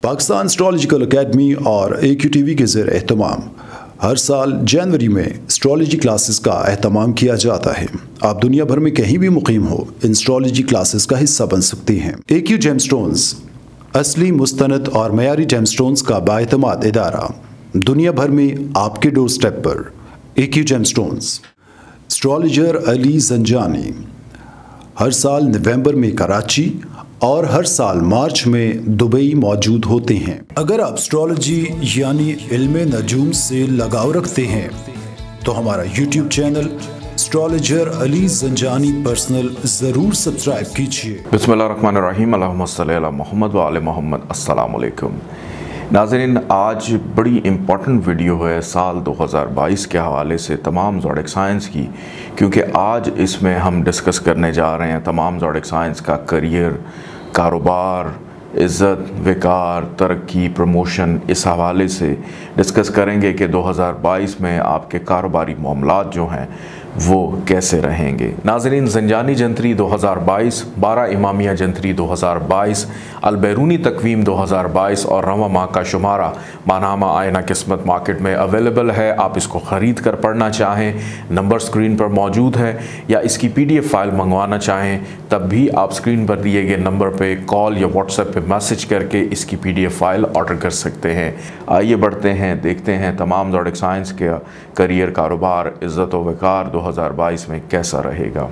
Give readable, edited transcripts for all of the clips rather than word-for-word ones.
Pakistan astrological academy और AQTV के ज़ेर एहतमाम हर साल जनवरी में एस्ट्रोलॉजी क्लासेस का एहतमाम किया जाता है। आप दुनिया भर में कहीं भी मुकीम हो, इन एस्ट्रोलॉजी क्लासेस का हिस्सा बन सकते हैं। AQ जेमस्टोन्स असली, मुस्तनद और मयारी जेमस्टोन्स का बाएतमाद इदारा, दुनिया भर में आपके डोर स्टेप पर। AQ gemstones. Astrologer Ali Zanjani हर साल नवंबर में कराची और हर साल मार्च में दुबई मौजूद होते हैं। अगर आप एस्ट्रोलॉजी यानी इल्मे नजूम से लगाव रखते हैं तो हमारा YouTube channel astrologer Ali Zanjani personal ज़रूर सब्सक्राइब कीजिए। बिस्मिल्लाहिर्रहमानिर्रहीम, अल्लाहुम्मा सल्ली अला मोहम्मद व आले मोहम्मद। अस्सलाम वालेकुम नाज़रीन, आज बड़ी इम्पॉर्टेंट वीडियो है साल 2022 के हवाले से तमाम ज़ोडिक साइंस की, क्योंकि आज इसमें हम डिस्कस करने जा रहे हैं तमाम ज़ोडिक साइंस का करियर, कारोबार, इज़्ज़त, विकार, तरक्की, प्रमोशन। इस हवाले से डिस्कस करेंगे कि 2022 में आपके कारोबारी मामलात जो हैं वो कैसे रहेंगे। नाज़रीन, जंजानी जंतरी 2022, 12 इमामिया जंतरी 2022, अलबैरूनी तकवीम 2022 और रवा माह का शुमारा मानामा आयना किस्मत मार्केट में अवेलेबल है। आप इसको ख़रीद कर पढ़ना चाहें, नंबर स्क्रीन पर मौजूद है, या इसकी PDF फाइल मंगवाना चाहें तब भी आप स्क्रीन पर दिए गए नंबर पर कॉल या व्हाट्सएप पर मैसेज करके इसकी PDF फाइल ऑर्डर कर सकते हैं। आइए बढ़ते हैं, देखते हैं तमाम ज़ोडिक साइंस के करियर, कारोबार, इज़्ज़त व वक़ार 2022 में कैसा रहेगा।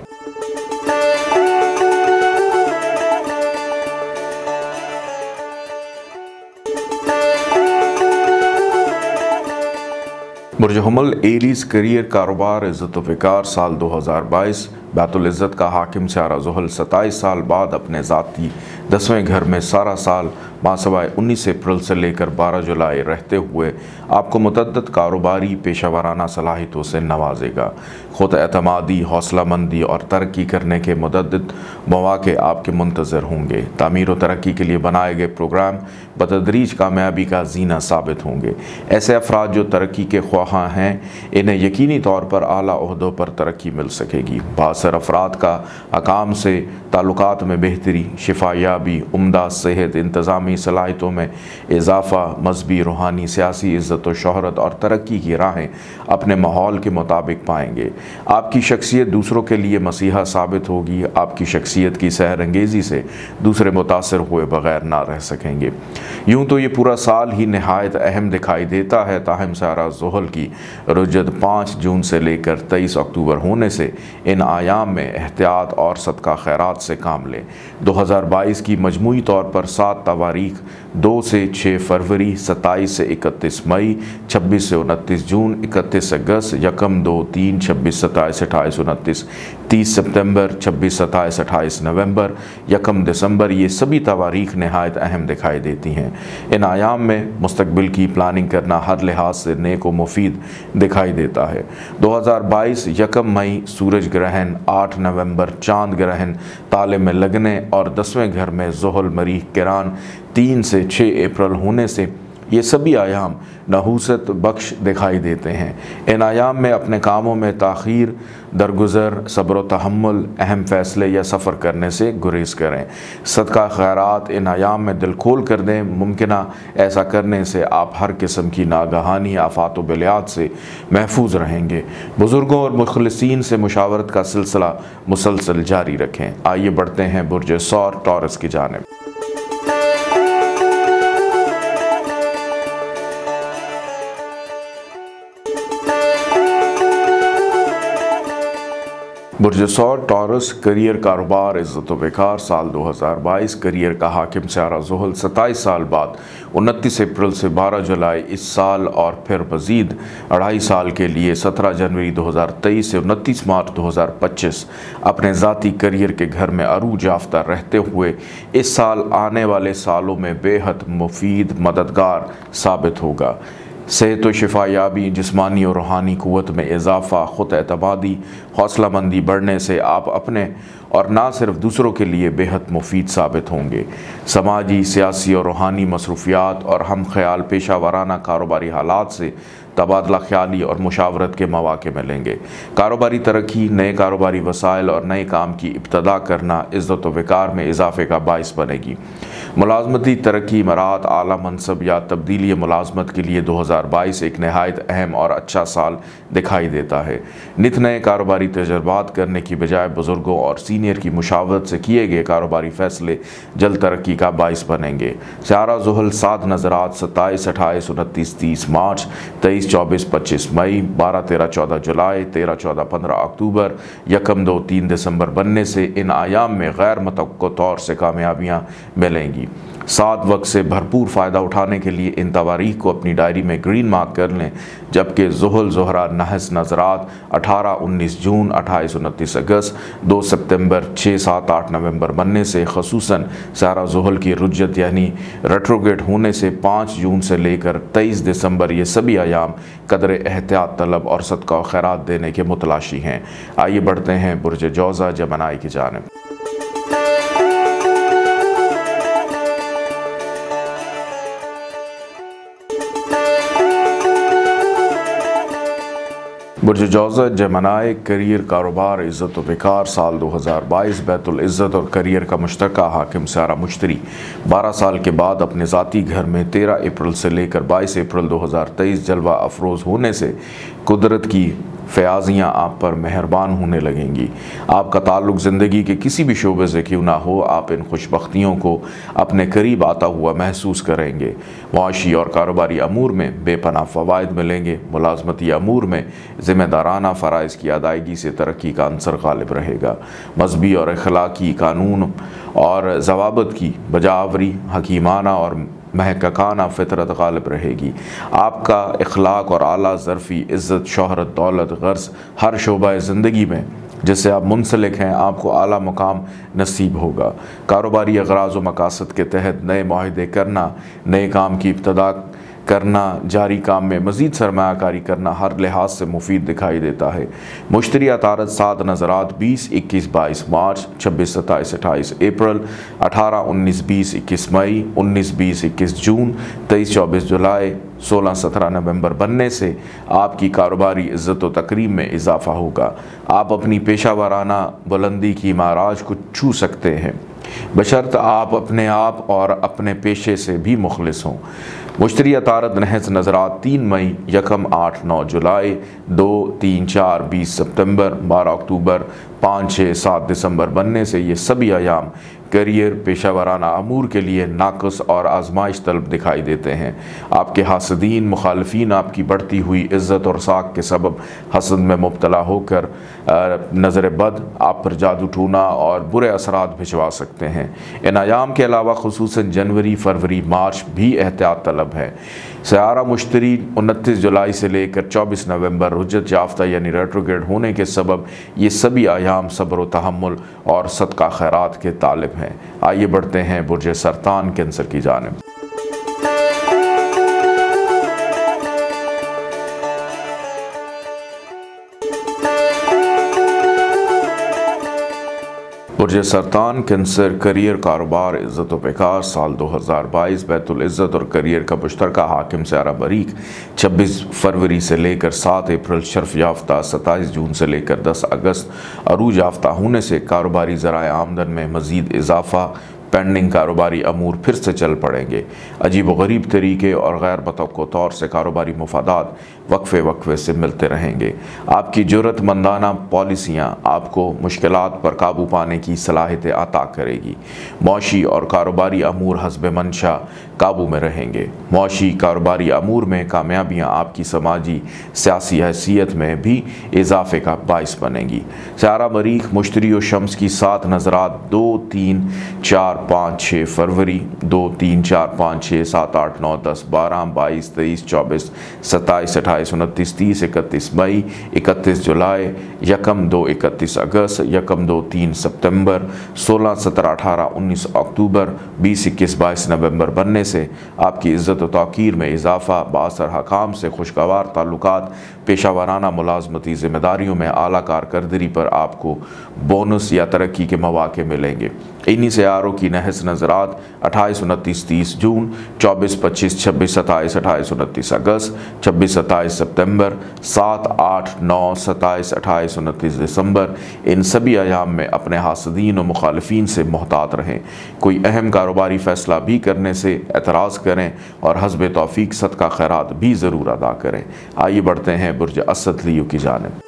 बुर्ज हमल एरीज करियर, कारोबार, इज़्ज़त व वक़ार साल 2022। बैतुल इज़्ज़त का हाकिम स्यारा ज़ुहल 27 साल बाद अपने ज़ाती 10वें घर में सारा साल मासवाए 19 अप्रैल से लेकर 12 जुलाई रहते हुए आपको मुतअद्दिद कारोबारी पेशा वराना सलाहियतों से नवाजेगा। ख़ुद एतमादी, हौसलामंदी और तरक्की करने के मुतअद्दिद मौक़े आपके मुंतज़र होंगे। तामीर व तरक्की के लिए बनाए गए प्रोग्राम बतदरीज कामयाबी का ज़ीना साबित होंगे। ऐसे अफराद जो तरक्की के ख्वाहां हैं, इन्हें यकीनी तौर पर आला ओहदों पर तरक्की मिल सकेगी। बासर अफराद का अकाम से ताल्लुकात में बेहतरी, शिफायाबी, उम्दा सेहत, इंतज़ामी सलाहियतों में इजाफ़ा, मजहबी, रूहानी, सियासी इज़्ज़त व शोहरत और तरक्की की राहें अपने माहौल के मुताबिक पाएंगे। आपकी शख्सियत दूसरों के लिए मसीहा साबित होगी। आपकी शख्सियत की सहरंगेज़ी से दूसरे मुतासर हुए बगैर ना रह सकेंगे। यूँ तो ये पूरा साल ही नहायत अहम दिखाई देता है, ताहम सारा ज़ुहल की रुजत 5 जून से लेकर 23 अक्टूबर होने से इन आयाम में एहतियात और सदका खैरात से काम लें। 2022 की मजमूई तौर पर 7 तवारीख 2 से 6 फरवरी, 27 से 31 मई, 26 से 29 जून, 31 अगस्त, 1, 2, 3, 26, 27, 28, 29, 30 सितंबर, 26, 27, 28 नवंबर, 1 दिसंबर, ये सभी तवारीख नहायत अहम दिखाई देती हैं। इन आयाम में मुस्तकबिल की प्लानिंग करना हर लिहाज से नेक व मुफीद दिखाई देता है। 2022 1 मई सूरज ग्रहण, 8 नवंबर चांद ग्रहण ताले में लगने और 10वें घर में ज़ुहल मरीख किरान 3 से 6 अप्रैल होने से ये सभी आयाम नहूसत बख्श दिखाई देते हैं। इन आयाम में अपने कामों में ताख़ीर, दरगुज़र, सब्र व तहम्मुल, अहम फ़ैसले या सफ़र करने से गुरेज़ करें। सदका खैरात इन आयाम में दिल खोल कर दें। मुमकिन ऐसा करने से आप हर किस्म की नागहानी आफ़ात व बलियात से महफूज रहेंगे। बुज़ुर्गों और मुखलिसीन से मुशावरत का सिलसिला मुसलसल जारी रखें। आइए बढ़ते हैं बुर्ज सौर टॉरस की जानिब। बुर्ज सौर टॉरस करियर, कारोबार, इज़्ज़त व वक़ार साल 2022। करियर का हाकिम स्यारा ज़ुहल 27 साल बाद 29 अप्रैल से 12 जुलाई इस साल और फिर मज़ीद 2.5 साल के लिए 17 जनवरी 2023 से 29 मार्च 2025 अपने ज़ाती करियर के घर में अरूज याफ्ता रहते हुए इस साल आने वाले सालों में बेहद मुफीद, मददगार साबित होगा। सेहत व शिफायाबी, जिस्मानी और रूहानी क़ुव्वत में इजाफ़ा, ख़ुद एतमादी, हौसलामंदी बढ़ने से आप अपने और ना सिर्फ दूसरों के लिए बेहद मुफीद साबित होंगे। समाजी, सियासी और रूहानी मसरूफ़ियात और हम ख्याल पेशा वराना कारोबारी हालात से तबादला ख्याली और मुशावरत के मौके मिलेंगे। कारोबारी तरक्की, नए कारोबारी वसाइल और नए काम की इब्तदा करना इज़्ज़त व वक़ार में इजाफे का बाइस बनेगी। मुलाजमती तरक्की, मरात, आला मनसब या तब्दीली मुलाजमत के लिए 2022 एक नहायत अहम और अच्छा साल दिखाई देता है। नित नए कारोबारी तजर्बात करने की बजाय बुजुर्गों और सीनियर की मुशावरत से किए गए कारोबारी फैसले जल्द तरक्की का बाइस बनेंगे। सियारा ज़ुहल 7 नज़रात 27, 28, 29, 30 मार्च, 23, 24, 25 मई, 12, 13, 14 जुलाई, 13, 14, 15 अक्टूबर, 1, 2, 3 दिसंबर बनने से इन आयाम में गैर मुतवक्को तौर से कामयाबियाँ मिलेंगी। 7 वक्त से भरपूर फ़ायदा उठाने के लिए इन तवारीख को अपनी डायरी में ग्रीन मार्क कर लें, जबकि ज़ुहल, ज़ोहरा, नहस नज़रात 18, 19 जून, 28, 29 अगस्त, 2 सितंबर, 6, 7, 8 नवंबर बनने से खसूसन सियारा ज़ुहल की रुज्जत यानी रेट्रोग्रेड होने से 5 जून से लेकर 23 दिसंबर ये सभी आयाम कदर एहतियात तलब और सदका व खैरात देने के मुतलाशी हैं। आइए बढ़ते हैं बुर्ज जौज़ा जमनाई की जानिब। बुर्ज जौज़ा जमनाई, करियर, कारोबार, इज़्ज़त व वक़ार। साल 2022 बैतुल इज़्ज़त और करियर का मुश्तरका हाकिम सियारा मुश्तरी 12 साल के बाद अपने ज़ाती घर में 13 अप्रैल से लेकर 22 अप्रैल 2023 जलवा अफरोज़ होने से कुदरत की फ़याज़ियाँ आप पर मेहरबान होने लगेंगी। आपका ताल्लुक़ ज़िंदगी के किसी भी शोबे से क्यों ना हो, आप इन खुशबख्तियों को अपने करीब आता हुआ महसूस करेंगे। मुआशी और कारोबारी अमूर में बेपनाह फ़वाइद मिलेंगे। मुलाजमती अमूर में ज़िम्मेदाराना फ़राइज़ की अदायगी से तरक्की का अंसर गालिब रहेगा। मजहबी और अखलाकी कानून और ज़वाबित की बजावरी, हकीमाना और महकाना फितरत गालिब रहेगी। आपका इखलाक और आला ज़रफ़ी, इज़्ज़त, शोहरत, दौलत, गर्ज़ हर शोबा ज़िंदगी में जिससे आप मुंसलिक हैं आपको आला मुकाम नसीब होगा। कारोबारी अग़राज़ व मकासद के तहत नए मुआहदे करना, नए काम की इब्तदा करना, जारी काम में मज़ीद सरमायाकारी करना हर लिहाज से मुफीद दिखाई देता है। मुश्तरी अतारत 7 नज़रात 20, 21, 22 मार्च, 26, 27, 28 अप्रैल, 18, 19, 20, 21 मई, 19, 20, 21 जून, 23, 24 जुलाई, 16, 17 नवंबर बनने से आपकी कारोबारी इज़्ज़त व तकरीम में इजाफ़ा होगा। आप अपनी पेशा वाराना बुलंदी की माराज को छू सकते हैं, बशर्त आप अपने आप और अपने पेशे से भी मुखलिस हों। मुश्तरी अतारत नहस नज़रात 3 मई, 1, 8, 9 जुलाई, 2, 3, 4, 20 सितंबर, 12 अक्टूबर, 5, 6, 7 दिसंबर बनने से ये सभी आयाम करियर, पेशा वाराना अमूर के लिए नाक़स और आजमाइश तलब दिखाई देते हैं। आपके हासदीन, मुखालफीन आपकी बढ़ती हुई इज़्ज़त और साख के सबब हसद में मुब्तला होकर नज़र बद आप पर जादू टूना और बुरे असरात भिजवा सकते हैं। इन आयाम के अलावा खुसूसन जनवरी, फरवरी, मार्च भी एहतियात तलब है। सियारा मुश्तरी 29 जुलाई से लेकर 24 नवंबर रुज्जत याफ्ता यानी रेट्रोग्रेड होने के सबब ये सभी आयाम सब्र व तहम्मुल और सदका खैरात के तालिब हैं। आइए बढ़ते हैं बुर्ज सरतान कैंसर की जानिब। बुर्ज सरतान कैंसर, करियर, कारोबार, इज़्ज़त व वक़ार। साल 2022 बैतुल इज़्ज़त और करियर का मुश्तरका हाकिम सियारा बरीक 26 फरवरी से लेकर 7 अप्रैल शर्फ याफ्ता, 27 जून से लेकर 10 अगस्त अरूज याफ्ता होने से कारोबारी ज़राए आमदन में मज़ीद इजाफ़ा, पेंडिंग कारोबारी अमूर फिर से चल पड़ेंगे। अजीब व गरीब तरीके और गैर मुतवक्को तौर से कारोबारी मुफादात वक्फे वक्फे से मिलते रहेंगे। आपकी ज़रूरतमंदाना पॉलिसियाँ आपको मुश्किलात पर काबू पाने की सलाहियत अता करेगी। मुआशी और कारोबारी अमूर हस्ब मंशा काबू में रहेंगे। मुआशी कारोबारी अमूर में कामयाबियाँ आपकी समाजी सियासी हैसियत में भी इजाफे का बाइस बनेंगी। सियारा मरीख मुश्तरी और शम्स की 7 नज़रात 2, 3, 4, 5, 6 फरवरी, 2, 3, 4, 5, 6, 7, 8, 9, 10, 12, 22, 23, 24, 27, 28, 29, 30, 31 मई, 31 जुलाई, 1, 2, 31 अगस्त, 1, 2, 3 सितंबर, 16, 17, 18, 19 अक्टूबर, 20, 21, 22 नवंबर बनने से आपकी इज़्ज़त व तौक़ीर में इजाफ़ा, बाअसर हकाम से खुशगवार ताल्लुकात, पेशा वाराना मुलाज़मती ज़िम्मेदारियों में आला कारकर्दगी पर आपको बोनस या तरक्की के मौक़े मिलेंगे। इन्हीं सियारों की नहस नजरात 28, 29, 30 जून, 24, 25, 26, 27, 28, 29 अगस्त, 26, 27 सितंबर, 7, 8, 9, 27, 28, 29 दिसंबर, इन सभी अयाम में अपने हासदीन और मुखालिफिन से मोहतात रहें। कोई अहम कारोबारी फ़ैसला भी करने से एतराज़ करें और हस्ब तौफीक सदका खैरात भी ज़रूर अदा करें। आइए बढ़ते हैं बुर्ज असद लियो की जानिब।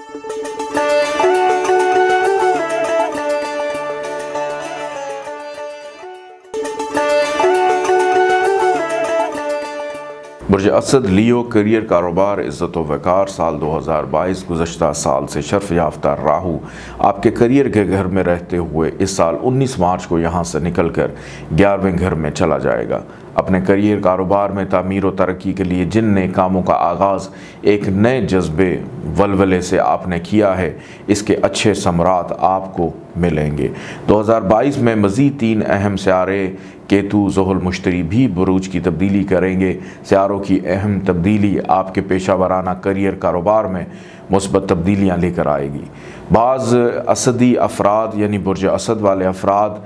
बुर्ज असद लियो करियर कारोबार इज़्ज़त व वक़ार साल 2022 गुज़श्ता साल से शर्फ याफ्ता राहू आपके करियर के घर में रहते हुए इस साल 19 मार्च को यहाँ से निकल कर 11वें घर में चला जाएगा। अपने करियर कारोबार में तामीर व तरक्की के लिए जिन नए कामों का आगाज़ एक नए जज्बे वलवले से आपने किया है, इसके अच्छे समरात आपको मिलेंगे। 2022 में मज़ीद 3 अहम सियारे केतु, ज़ुहल, मुश्तरी भी बुरूज की तब्दीली करेंगे। सियारों की अहम तब्दीली आपके पेशा वराना करियर कारोबार में मुस्बत तब्दीलियाँ लेकर आएगी। बाज़ असदी अफराद यानी बुर्ज असद वाले अफराद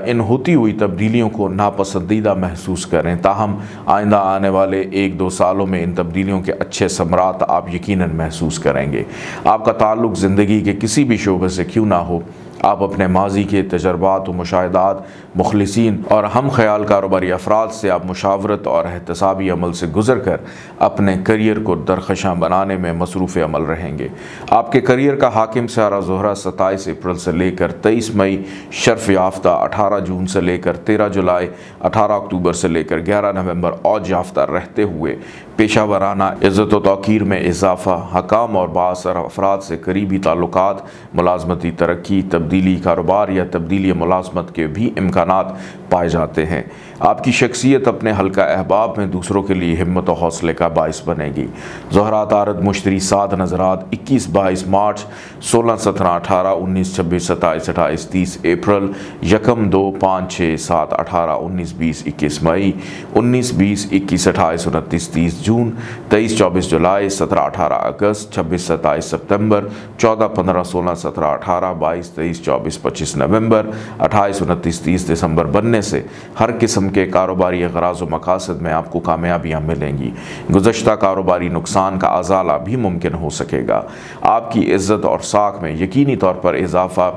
इन होती हुई तब्दीलियों को नापसंदीदा महसूस करें, ताहम आइंदा आने वाले 1-2 सालों में इन तब्दीलियों के अच्छे समरात आप यकीनन महसूस करेंगे। आपका ताल्लुक़ ज़िंदगी के किसी भी शोबे से क्यों ना हो, आप अपने माजी के तजर्बात व मुशाहिदात, मुखलिसीन और हम ख्याल कारोबारी अफराद से आप मुशावरत और एहतसाबी अमल से गुजर कर अपने करियर को दरख्शां बनाने में मसरूफ़ अमल रहेंगे। आपके करियर का हाकिम सियारा ज़ोहरा 27 अप्रैल से लेकर 23 मई शर्फ याफ्ता, 18 जून से लेकर 13 जुलाई, 18 अक्टूबर से लेकर 11 नवंबर औज याफ्ता रहते हुए पेशा वराना इज़्ज़त व तौक़ीर में इजाफ़ा, हकाम और बाअसर अफराद से करीबी ताल्लुकात, मुलाज़मती तरक्की, तब्दीली कारोबार या तब्दीली मुलाज़मत के भी इम्कानात पाए जाते हैं। आपकी शख्सियत अपने हल्का अहबाब में दूसरों के लिए हिम्मत और हौसले का बाइस बनेगी। ज़ोहरा तारद मुश्तरी 7 नज़रात 21-22 मार्च, 16, 17, 18, 19, 26, 27, 28, 30 अप्रैल, 1, 2, 5, 6, 7, 18, 19, 20, 21 मई, 19, 20, 21, 28, 29, 30 जून, 23, 24 जुलाई, 17, 18 अगस्त, 26, 27 सितंबर, 14, 15, 16, 17, 18, 22, 23, 24, 25 नवंबर, 28, 29, 30 दिसंबर बनने से हर किस्म के कारोबारी अगराज़ व मकासद में आपको कामयाबियाँ मिलेंगी। गुज़श्ता कारोबारी नुकसान का अज़ाला भी मुमकिन हो सकेगा। आपकी इज़्ज़त और साख में यकीनी तौर पर इजाफ़ा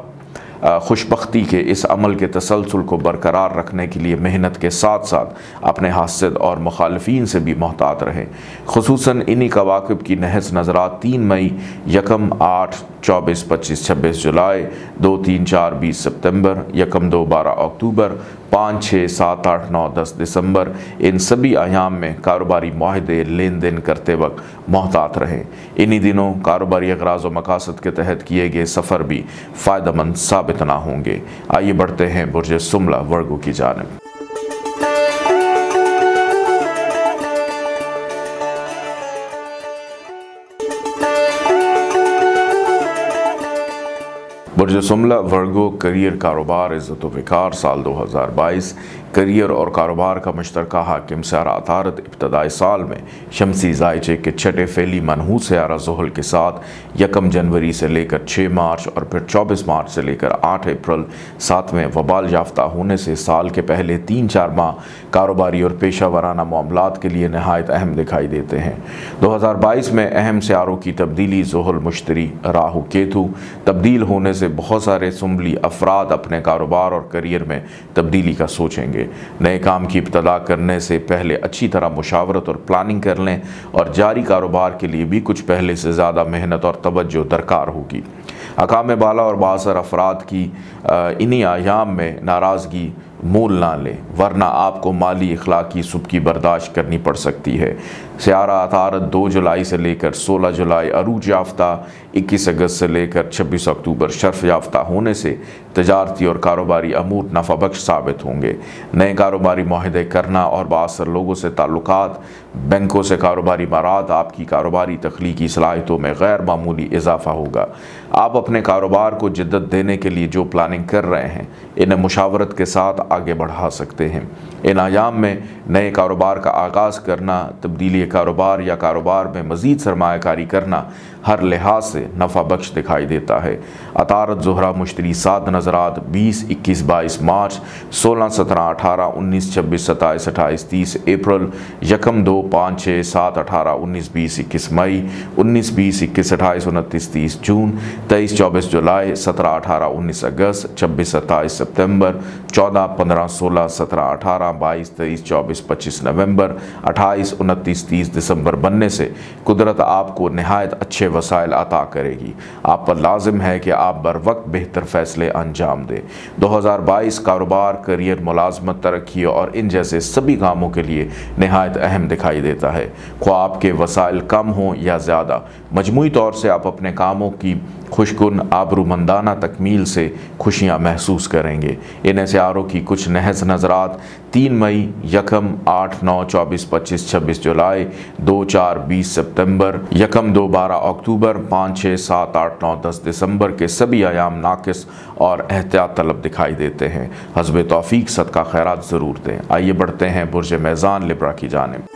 खुशबख्ती के इस अमल के तसलसल को बरकरार रखने के लिए मेहनत के साथ साथ अपने हासद और मुखालिफिन से भी मोहतात रहें। खुसूसन इन्हीं कवाकिब की नहस नज़रात 3 मई, 1, 8, 24, 25, 26 जुलाई, 2, 3, 4, 20 सितंबर, 1, 2, 12 अक्टूबर, 5, 6, 7, 8, 9, 10 दिसंबर, इन सभी अयाम में कारोबारी माहदे लेन देन करते वक्त मोहतात रहें। इन्हीं दिनों कारोबारी अगराज़ व मकासद के तहत किए गए सफ़र भी फ़ायदेमंद साबित ना होंगे। आइए बढ़ते हैं बुर्ज सुमला वर्गो की जानिब। बुर्ज सुमला वर्गो करियर कारोबार इज़्ज़त व वक़ार साल 2022 करियर और कारोबार का मुश्तरका हाकिम सियारा अतारद इब्तदाई साल में शमसी ज़ायचे के छठे फेली मनहूस सियारा ज़ुहल के साथ 1 जनवरी से लेकर 6 मार्च और फिर 24 मार्च से लेकर 8 अप्रैल 7वें वबाल याफ्ता होने से साल के पहले 3-4 माह कारोबारी और पेशा वराना मामलात के लिए नहायत अहम दिखाई देते हैं। 2022 में अहम सियारों की तब्दीली ज़ुहल, मुश्तरी, राहु, केतु तब्दील होने से बहुत सारे सुम्बली अफराद अपने कारोबार और करियर में तब्दीली का सोचेंगे। नए काम की इब्तदा करने से पहले अच्छी तरह मुशावरत और प्लानिंग कर लें और जारी कारोबार के लिए भी कुछ पहले से ज़्यादा मेहनत और तवज्जो दरकार होगी। हकाम बाला और बाअसर अफराद की इन्हीं आयाम में नाराज़गी मोल ना लें, वरना आपको माली इखलाकी सुबकी बर्दाश्त करनी पड़ सकती है। सियारा अतारद 2 जुलाई से लेकर 16 जुलाई अरूज याफ्ता, 21 अगस्त से लेकर 26 अक्टूबर शर्फ याफ्ता होने से तजारती और कारोबारी अमूर नफ़ा बख्श साबित होंगे। नए कारोबारी मुआहदे करना और बाअसर लोगों से ताल्लुकात बैंकों से कारोबारी मारात, आपकी कारोबारी तख्लीकी सलाहियतों में गैर मामूली इजाफा होगा। आप अपने कारोबार को जिद्दत देने के लिए जो प्लानिंग कर रहे हैं, इन्हें मुशावरत के साथ आगे बढ़ा सकते हैं। इन अयाम में नए कारोबार का आगाज़ करना, तब्दीली कारोबार या कारोबार में मज़ीद सरमायाकारी करना हर लिहाज से नफ़ा बख्श दिखाई देता है। अतारत ज़ुहरा मुश्तरी 7 नज़रात 20, 21, 22 मार्च, 16, 17, 18, 19, 26, 27, 28, 30 अप्रैल, 1, 2, 5, 6, 7, 18, 19, 20, 21 मई, 19, 20, 21, 28, 29, 30 जून, 23, 24 जुलाई, 17, 18, 19 अगस्त, 26, 27 सितंबर, 14, 15, 16, 17, 18, 22, 23, 24, 25 नवंबर, 28, 29, 30 दिसंबर बनने से कुदरत आपको नहायत अच्छे वसाइल अता करेगी। आप पर लाजिम है कि आप बर वक्त बेहतर फैसले अंजाम दें। 2022 कारोबार, करियर, मुलाजमत, तरक्की और इन जैसे सभी कामों के लिए नहायत अहम दिखाई देता है। ख्वाह आपके वसाइल कम हों या ज़्यादा, मजमूई तौर से आप अपने कामों की खुशकुन आबरूमंदाना तकमील से खुशियाँ महसूस करेंगे। इन सियारों की कुछ नहज नज़रात 3 मई, 1, 8, 9, 24, 25, 26 जुलाई, 2, 4, 20 सितंबर, 1, 2, 12 अक्टूबर, 5, 6, 7, 8, 9, 10 दिसंबर के सभी आयाम नाकिस और एहतियात तलब दिखाई देते हैं। हस्ब तौफीक सदका खैरात ज़रूर दें। आइए बढ़ते हैं बुर्ज मेज़ान लिब्रा की जानिब।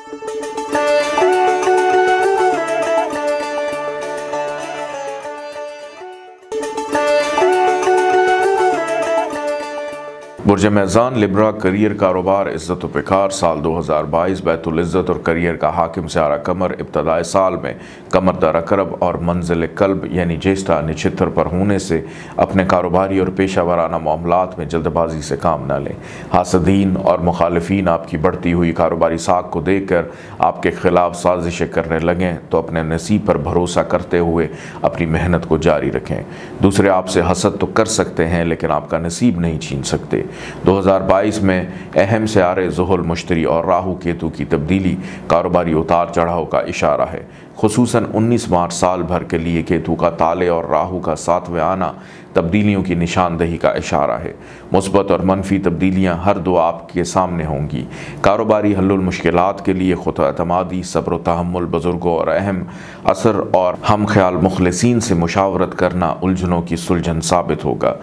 बुर्ज मेज़ान लिब्रा करियर, कारोबार, इज़्ज़त व वक़ार साल 2022 बैतुल इज़्ज़त और करियर का हाकिम सियारा कमर इब्तदाई साल में कमर दर अकरब और मंजिल कल्ब यानी ज्येष्ठा निछित्र पर होने से अपने कारोबारी और पेशा वराना मामलात में जल्दबाजी से काम न लें। हासदीन और मुखालिफिन आपकी बढ़ती हुई कारोबारी साख को देख कर आपके खिलाफ साजिशें करने लगें तो अपने नसीब पर भरोसा करते हुए अपनी मेहनत को जारी रखें। दूसरे आपसे हसद तो कर सकते हैं लेकिन आपका नसीब नहीं छीन सकते। 2022 में अहम सियारे ज़ुहल, मुश्तरी और राहु केतु की तब्दीली कारोबारी उतार चढ़ाव का इशारा है। खुसूसन 19 मार्च साल भर के लिए केतु का ताले और राहु का 7वें आना तब्दीलियों की निशानदही का इशारा है। मुस्बत और मनफी तब्दीलियाँ हर दो आपके सामने होंगी। कारोबारी हल्लुल मुश्किलात के लिए खुद एतमादी, सब्र व तहम्मुल, बुजुर्गों और अहम असर और हम ख्याल मुखलिसीन से मुशावरत करना उलझनों की सुलझन साबित होगा।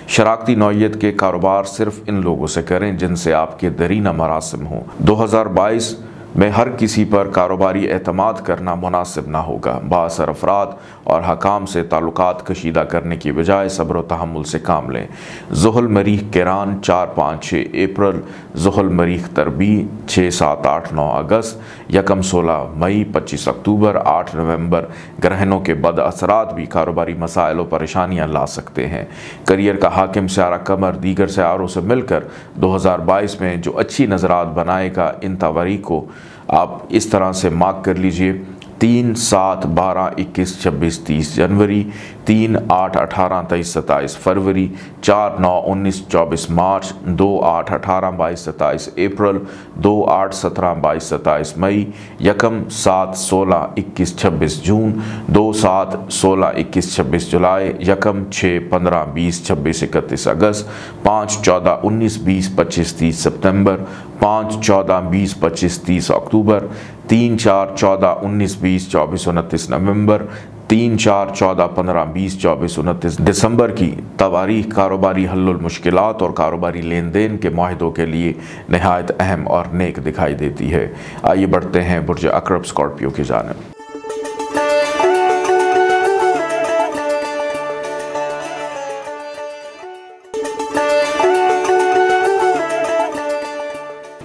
शराकती नौयत के कारोबार सिर्फ इन लोगों से करें जिनसे आपके दरीना मरासिम हों। 2022 में हर किसी पर कारोबारी एतमाद करना मुनासिब ना होगा। बाअसर अफराद और हकाम से ताल्लुकात कशीदा करने की बजाय सब्र व तहम्मुल से काम लें। ज़ुहल मरीख किरान 4, 5, 6 अप्रैल, ज़ुहल मरीख तरबी 6, 7, 8, 9 अगस्त, 1, 16 मई, 25 अक्टूबर, 8 नवंबर ग्रहणों के बद असरात भी कारोबारी मसाइल और परेशानियाँ ला सकते हैं। करियर का हाकिम सियारा कमर दीगर सियारों से मिलकर 2022 में जो अच्छी नज़रात बनाएगा, इन तवारीख को आप इस तरह से मार्क कर लीजिए: 3, 7, 12, 21, 26, 30 जनवरी, 3, 8, 18, 23, 27 फरवरी, 4, 9, 19, 24 मार्च, 2, 8, 18, 22, 27 अप्रैल, 2, 8, 17, 22, 27 मई, 1, 7, 16, 21, 26 जून, 2, 7, 16, 21, 26 जुलाई, 1, 6, 15, 20, 26, 31 अगस्त, 5, 14, 19, 20, 25, 30 सितंबर, 5, 14, 20, 25, 30 अक्टूबर, 3, 4, 14, 19, 20, 24, 29 नवंबर, 3, 4, 14, 15, 20, 24, 29 दिसंबर की तवारीख कारोबारी हल्लुल मुश्किलात और कारोबारी लेन देन के माहिदों के लिए नहायत अहम और नेक दिखाई देती है। आइए बढ़ते हैं बुर्ज अकरब स्कॉर्पियो की जानिब।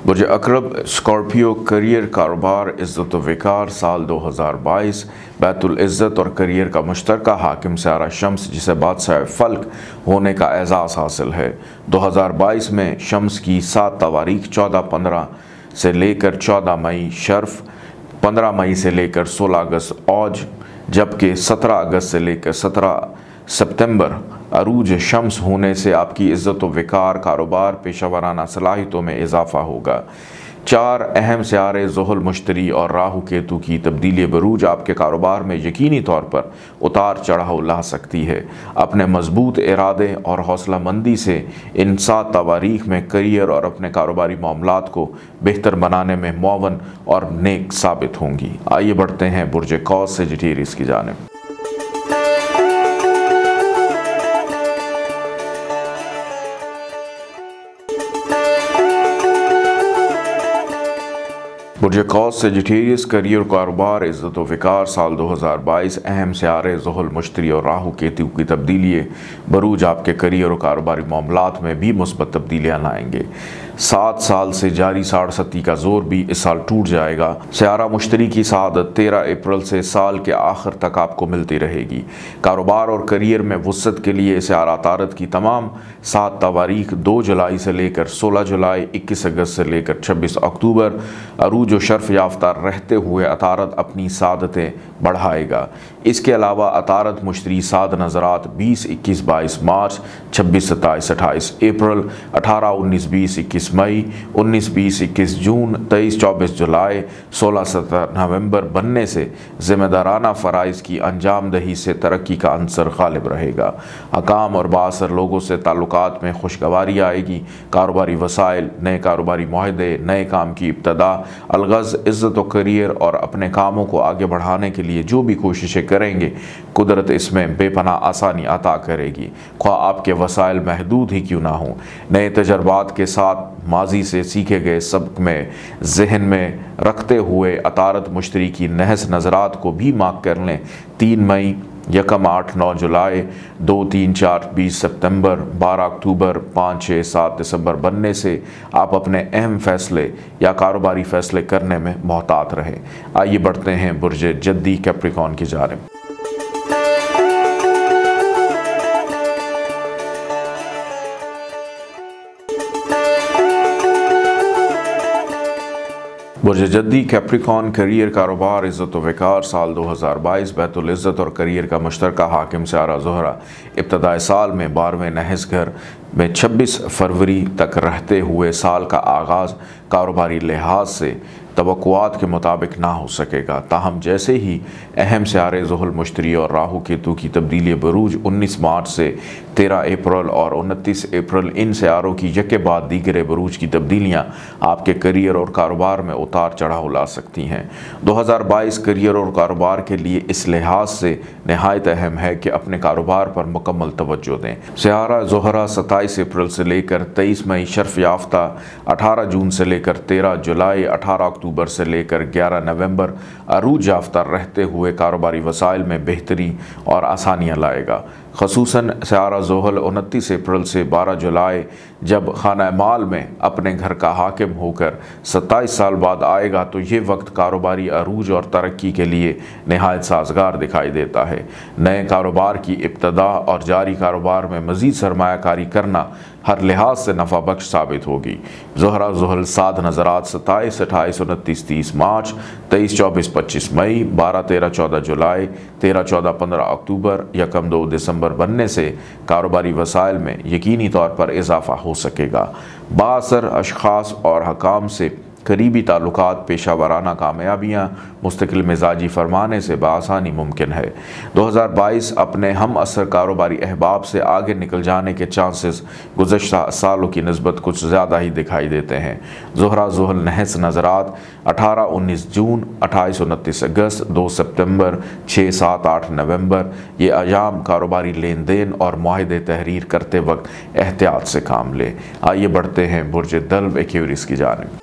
बुर्ज अकरब स्कॉर्पियो करियर, कारोबार, इज़्ज़त व वक़ार साल 2022 बैतुल इज़्ज़त और करियर का मुश्तरका हाकिम सियारा शम्स जिसे बादशाह फल्क होने का एजाज़ हासिल है। 2022 में शम्स की 7 तवारीख 14-15 से लेकर 14 मई शर्फ, 15 मई से लेकर 16 अगस्त औज, जबकि 17 अगस्त से लेकर 17 सितंबर अरूज शम्स होने से आपकी इज़्ज़त व वक़ार, कारोबार, पेशा वराना सलाहियतों में इजाफ़ा होगा। 4 अहम सियारे ज़ुहल, मुश्तरी और राहु केतु की तब्दीली बरूज आपके कारोबार में यकीनी तौर पर उतार चढ़ाव ला सकती है। अपने मजबूत इरादे और हौसला मंदी से इन 7 तवारीख में करियर और अपने कारोबारी मामलात को बेहतर बनाने में मुआवन और नेक साबित होंगी। आइए बढ़ते हैं बुर्ज कौस सेजिटेरियस की जानिब। बुर्ज कौस सेजिटेरियस, करियर, कारोबार, इज़्ज़त व विकार। साल 2022 अहम सियारे ज़ुहल, मुश्तरी और राहु केतु की तब्दीली बरूज आपके करियर और कारोबारी मामलात में भी मुस्बत तब्दीलियाँ लाएंगे। 7 साल से जारी 67 का जोर भी इस साल टूट जाएगा। सियारा मुश्तरी की सआदत 13 अप्रैल से साल के आखिर तक आपको मिलती रहेगी। कारोबार और करियर में वुसअत के लिए सियारा तारत की तमाम 7 तवारीख 2 जुलाई से लेकर 16 जुलाई, 21 अगस्त से लेकर 26 अक्टूबर अरूज व शर्फ याफ्ता रहते हुए अतारत अपनी सादतें बढ़ाएगा। इसके अलावा अतारत मुश्तरी साद नज़रात 20, 21, 22 मार्च, 26, 27, 28 अप्रैल, 18, 19, 20, 21 मई, 19, 20, 21 जून, 23, 24 जुलाई, 16, 17 नवंबर बनने से ज़िम्मेदाराना फ़राइज़ की अंजाम दही से तरक्की का अंसर गालिब रहेगा। हकाम और बासर लोगों से ताल्लुकात में खुशगवारी आएगी। कारोबारी वसाइल, नए कारोबारी मुआहदे, नए काम की इब्तदा, अलगज़, इज़्ज़त व करियर और अपने कामों को आगे बढ़ाने के लिए जो भी कोशिशें करेंगे, कुदरत इसमें बेपनाह आसानी अता करेगी, ख्वाह आपके वसाइल महदूद ही क्यों ना हों। नए तजर्बात के साथ माजी से सीखे गए सबक में जहन में रखते हुए अतारत मुश्तरी की नहस नज़रात को भी मार्क कर लें। 3 मई, 1, 8, 9 जुलाई, 2, 3, 4, 20 सितंबर, 12 अक्टूबर, 5, 6, 7 दिसंबर बनने से आप अपने अहम फैसले या कारोबारी फैसले करने में मोहतात रहें। आइए बढ़ते हैं बुर्ज जद्दी कैप्रिकॉर्न की जानिब। बुर्ज जद्दी कैप्रिकॉर्न, करियर, कारोबार, इज़्ज़त व विकार। साल 2022 बैतुल इज़्ज़त और करियर का मुश्तरका हाकिम सियारा ज़ोहरा इब्तदाई साल में 12वें नहस घर में 26 फरवरी तक रहते हुए साल का आगाज़ कारोबारी लिहाज से तवक्कुआत के मुताबिक ना हो सकेगा। ताहम जैसे ही अहम सियारे ज़ुहल, मुश्तरी और राहु केतु की तब्दीली बरूज 19 मार्च से 13 अप्रैल और 29 अप्रैल इन सियारों की यके बाद दीगरे बरूज की तब्दीलियाँ आपके करियर और कारोबार में उतार चढ़ाव ला सकती हैं। 2022 करियर और कारोबार के लिए इस लिहाज से नहायत अहम है कि अपने कारोबार पर मुकम्मल तवज्जो दें। सियारा ज़ोहरा 27 अप्रैल से लेकर 23 मई, शर्फ याफ्ता 18 जून से लेकर 13 जुलाई, 18 अक्टूबर से लेकर 11 नवंबर अरूज याफ्ता रहते हुए कारोबारी वसाइल में बेहतरी और आसानियाँ लाएगा। खसूसन सियारा ज़ुहल 29 अप्रैल से 12 जुलाई जब खाना माल में अपने घर का हाकिम होकर 27 साल बाद आएगा तो ये वक्त कारोबारी अरूज और तरक्की के लिए नहायत साजगार दिखाई देता है। नए कारोबार की इब्तदा और जारी कारोबार में मज़ीद सरमायाकारी करना हर लिहाज से नफ़ा बख्श साबित होगी। ज़ोहरा ज़ुहल साद नज़रात 27, 28, 29, 30 मार्च, 23, 24, 25 मई, 12, 13, 14 जुलाई, 13, 14, 15 अक्टूबर, 1, 2 दिसंबर बनने से कारोबारी वसाइल में यकीनी तौर पर इजाफ़ा हो सकेगा। बाअसर अशख़ास और हकाम से करीबी ताल्लुकात, पेशा वराना कामयाबियाँ मुस्तकिल मिजाजी फरमाने से बआसानी मुमकिन है। 2022 अपने हम असर कारोबारी अहबाब से आगे निकल जाने के चांसेस गुज़श्ता सालों की निस्बत कुछ ज़्यादा ही दिखाई देते हैं। ज़ोहरा ज़ुहल नहस नज़रात 18, 19 जून, 28, 29 अगस्त, 2 सितंबर, 6, 7, 8 नवंबर ये अयाम कारोबारी लेन देन और मुआहदे तहरीर करते वक्त एहतियात से काम लें। आइए बढ़ते हैं बुर्ज दल्व एक्वेरियस की जानिब।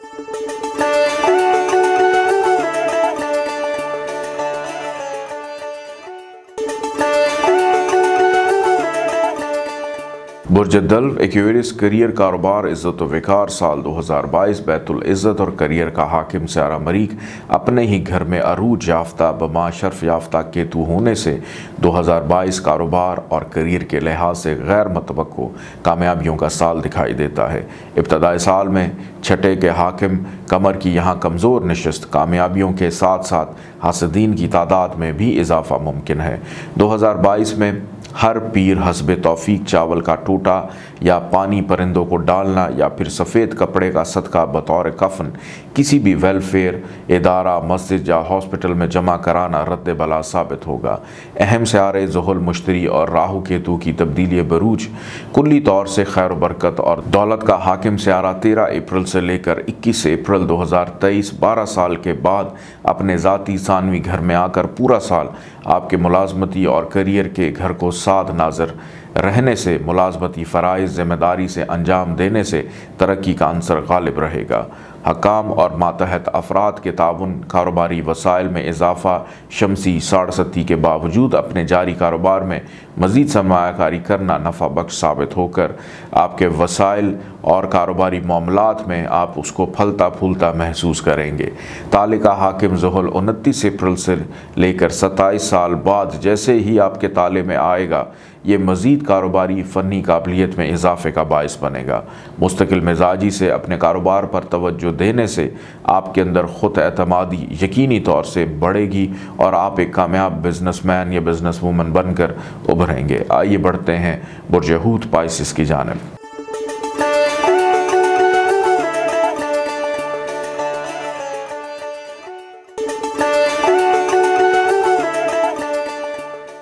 बुर्ज दल्व एक्वेरियस, करियर, कारोबार, इज़्ज़त व विकार। साल 2022 बैतुल इज़्ज़त और करियर का हाकिम सियारा मरीख अपने ही घर में अरूज याफ्ता बमा शर्फ याफ्ता केतु होने से 2022 कारोबार और करियर के लिहाज से गैर मुतवक्को कामयाबियों का साल दिखाई देता है। इब्तदाई साल में छठे के हाकिम कमर की यहाँ कमज़ोर नशस्त कामयाबियों के साथ साथ हासदीन की तादाद में भी इजाफ़ा मुमकिन है। 2022 में हर पीर हस्बे तौफीक चावल का टोटा या पानी परिंदों को डालना या फिर सफ़ेद कपड़े का सदका बतौर कफन किसी भी वेलफेयर इदारा, मस्जिद या हॉस्पिटल में जमा कराना रद्द बला साबित होगा। अहम सियारे ज़ुहुल, मुश्तरी और राहु केतु की तब्दीली बरूज कुल्ली तौर से खैर बरकत और दौलत का हाकिम सियारा 13 अप्रैल से लेकर 21 अप्रैल 2023 12 साल के बाद अपने ज़ाती सानवी घर में आकर पूरा साल आपके मुलाजमती और करियर के घर को साध नाजर रहने से, मुलाजमती फ़राइज़ ज़िम्मेदारी से अंजाम देने से तरक्की का अंसर गालिब रहेगा। हकाम और मातहत अफराद के ताउन, कारोबारी वसाइल में इजाफ़ा, शमसी साड़सती के बावजूद अपने जारी कारोबार में मज़ीद सरमायाकारी करना नफ़ा बख्श साबित होकर आपके वसाइल और कारोबारी मामलात में आप उसको फलता फूलता महसूस करेंगे। ताले का हाकिम ज़ुहुल 29 अप्रैल से लेकर 27 साल बाद जैसे ही आपके ताले में आएगा, ये मज़ीद कारोबारी फ़नी काबिलियत में इजाफ़े का बायस बनेगा। मुस्तकिल मिजाजी से अपने कारोबार पर तवज्जो देने से आपके अंदर ख़ुद एतमादी यकीनी तौर से बढ़ेगी और आप एक कामयाब बिजनेसमैन या बिजनेस वूमन बनकर उभरेंगे। आइए बढ़ते हैं बुर्ज हूत पाइसिस की जानिब।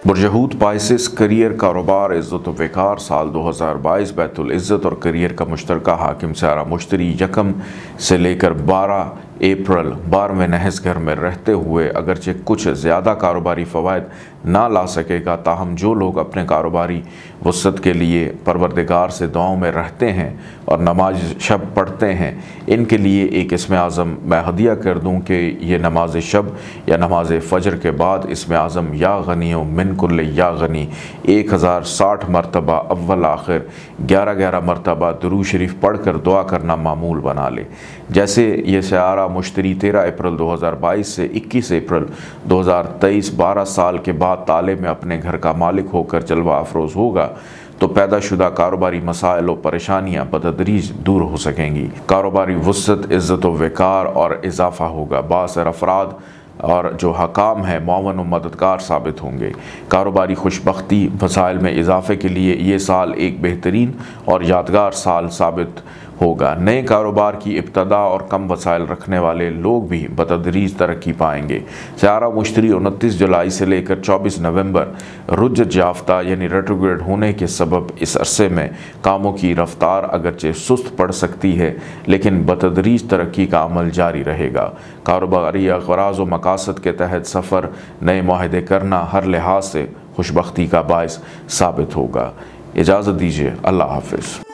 बुर्ज हूत पाइसिस करियर, कारोबार, इज़्ज़त व वक़ार। साल 2022 बैतुल इज़्ज़त और करियर का मुश्तरका हाकिम सियारा मुश्तरी 1 से लेकर 12 अप्रैल 12वें नहस घर में रहते हुए अगरचे कुछ ज़्यादा कारोबारी फ़वाइद ना ला सकेगा, ताहम जो लोग अपने कारोबारी वसत के लिए परवरदिगार से दुआओं में रहते हैं और नमाज शब पढ़ते हैं, इनके लिए एक इसमें आज़म मैं हदिया कर दूं कि ये नमाज शब या नमाज फ़जर के बाद इसमें आज़म या गनी मिन कुल्ल या गनी 1060 मरतबा अव्वल आखिर 11-11 मरतबा दुरूद शरीफ पढ़ कर दुआ करना मामूल बना ले। जैसे ये सियारा मुश्तरी 13 अप्रैल 2022 से 21 अप्रैल 2023 12 साल के बाद ताले में अपने घर का मालिक होकर जलवा अफरोज़ होगा, तो पैदाशुदा कारोबारी मसाइल और परेशानियाँ बतदरीज दूर हो सकेंगी। कारोबारी वुसअत, इज़्ज़त व वक़ार और इजाफ़ा होगा। बासर अफराद और जो हकाम है मुआवन व मददगार साबित होंगे। कारोबारी खुशबख्ती वसाइल में इजाफ़े के लिए ये साल एक बेहतरीन और यादगार साल साबित होगा। नए कारोबार की इब्तदा और कम वसाइल रखने वाले लोग भी बतदरीज तरक्की पाएंगे। सियारा मुश्तरी 29 जुलाई से लेकर 24 नवंबर रुजत याफ्ता यानी रेट्रोग्रेड होने के सबब इस अरसे में कामों की रफ्तार अगरचे सुस्त पड़ सकती है, लेकिन बतदरीज तरक्की का अमल जारी रहेगा। कारोबारी अग़राज़ व मकासद के तहत सफ़र, नए मुआहदे करना हर लिहाज से खुशबख्ती का बायस साबित होगा। इजाज़त दीजिए, अल्लाह हाफ़िज़।